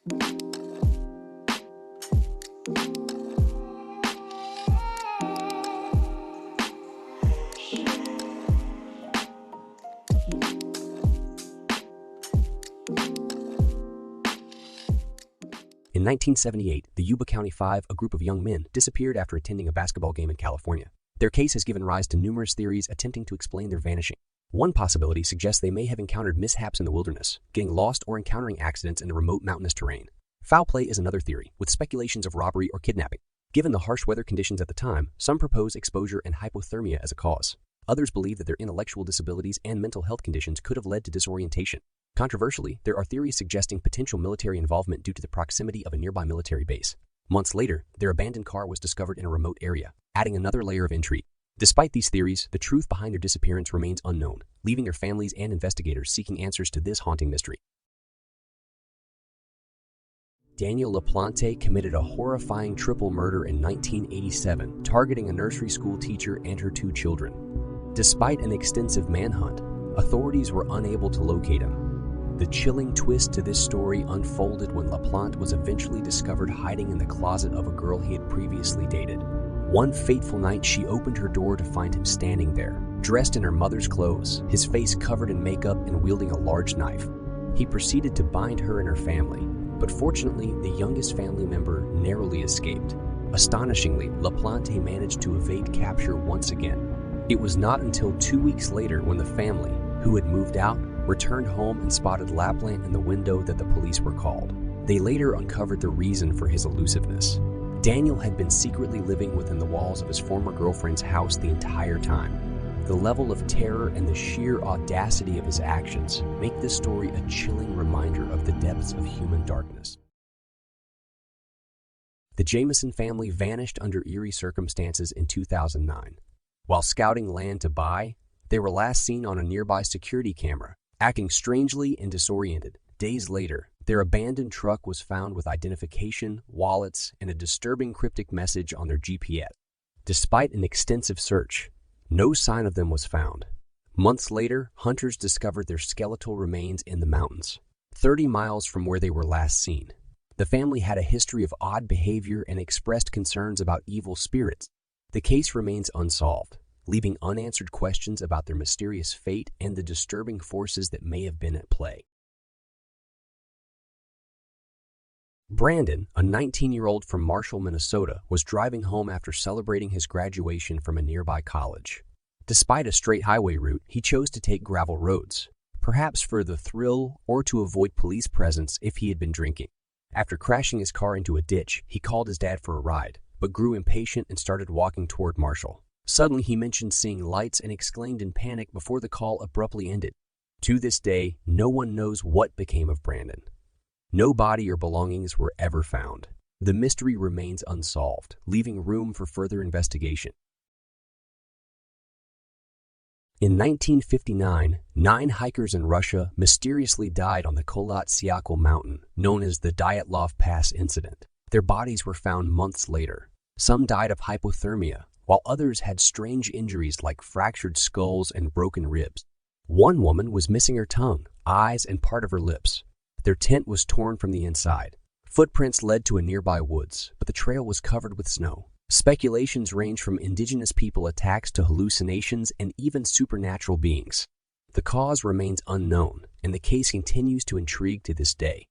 In 1978, the Yuba County Five, a group of young men, disappeared after attending a basketball game in California. Their case has given rise to numerous theories attempting to explain their vanishing. One possibility suggests they may have encountered mishaps in the wilderness, getting lost or encountering accidents in the remote mountainous terrain. Foul play is another theory, with speculations of robbery or kidnapping. Given the harsh weather conditions at the time, some propose exposure and hypothermia as a cause. Others believe that their intellectual disabilities and mental health conditions could have led to disorientation. Controversially, there are theories suggesting potential military involvement due to the proximity of a nearby military base. Months later, their abandoned car was discovered in a remote area, adding another layer of intrigue. Despite these theories, the truth behind their disappearance remains unknown, leaving their families and investigators seeking answers to this haunting mystery. Daniel Laplante committed a horrifying triple murder in 1987, targeting a nursery school teacher and her 2 children. Despite an extensive manhunt, authorities were unable to locate him. The chilling twist to this story unfolded when Laplante was eventually discovered hiding in the closet of a girl he had previously dated. One fateful night, she opened her door to find him standing there, dressed in her mother's clothes, his face covered in makeup and wielding a large knife. He proceeded to bind her and her family, but fortunately, the youngest family member narrowly escaped. Astonishingly, Laplante managed to evade capture once again. It was not until 2 weeks later when the family, who had moved out, returned home and spotted Laplante in the window that the police were called. They later uncovered the reason for his elusiveness. Daniel had been secretly living within the walls of his former girlfriend's house the entire time. The level of terror and the sheer audacity of his actions make this story a chilling reminder of the depths of human darkness. The Jameson family vanished under eerie circumstances in 2009. While scouting land to buy, they were last seen on a nearby security camera, acting strangely and disoriented. Days later, their abandoned truck was found with identification, wallets, and a disturbing cryptic message on their GPS. Despite an extensive search, no sign of them was found. Months later, hunters discovered their skeletal remains in the mountains, 30 miles from where they were last seen. The family had a history of odd behavior and expressed concerns about evil spirits. The case remains unsolved, leaving unanswered questions about their mysterious fate and the disturbing forces that may have been at play. Brandon, a 19-year-old from Marshall, Minnesota, was driving home after celebrating his graduation from a nearby college. Despite a straight highway route, he chose to take gravel roads, perhaps for the thrill or to avoid police presence if he had been drinking. After crashing his car into a ditch, he called his dad for a ride, but grew impatient and started walking toward Marshall. Suddenly, he mentioned seeing lights and exclaimed in panic before the call abruptly ended. To this day, no one knows what became of Brandon. No body or belongings were ever found. The mystery remains unsolved, leaving room for further investigation. In 1959, 9 hikers in Russia mysteriously died on the Kholat-Syakhl mountain, known as the Loft Pass incident. Their bodies were found months later. Some died of hypothermia, while others had strange injuries like fractured skulls and broken ribs. One woman was missing her tongue, eyes, and part of her lips. Their tent was torn from the inside. Footprints led to a nearby woods, but the trail was covered with snow. Speculations range from indigenous people attacks to hallucinations and even supernatural beings. The cause remains unknown, and the case continues to intrigue to this day.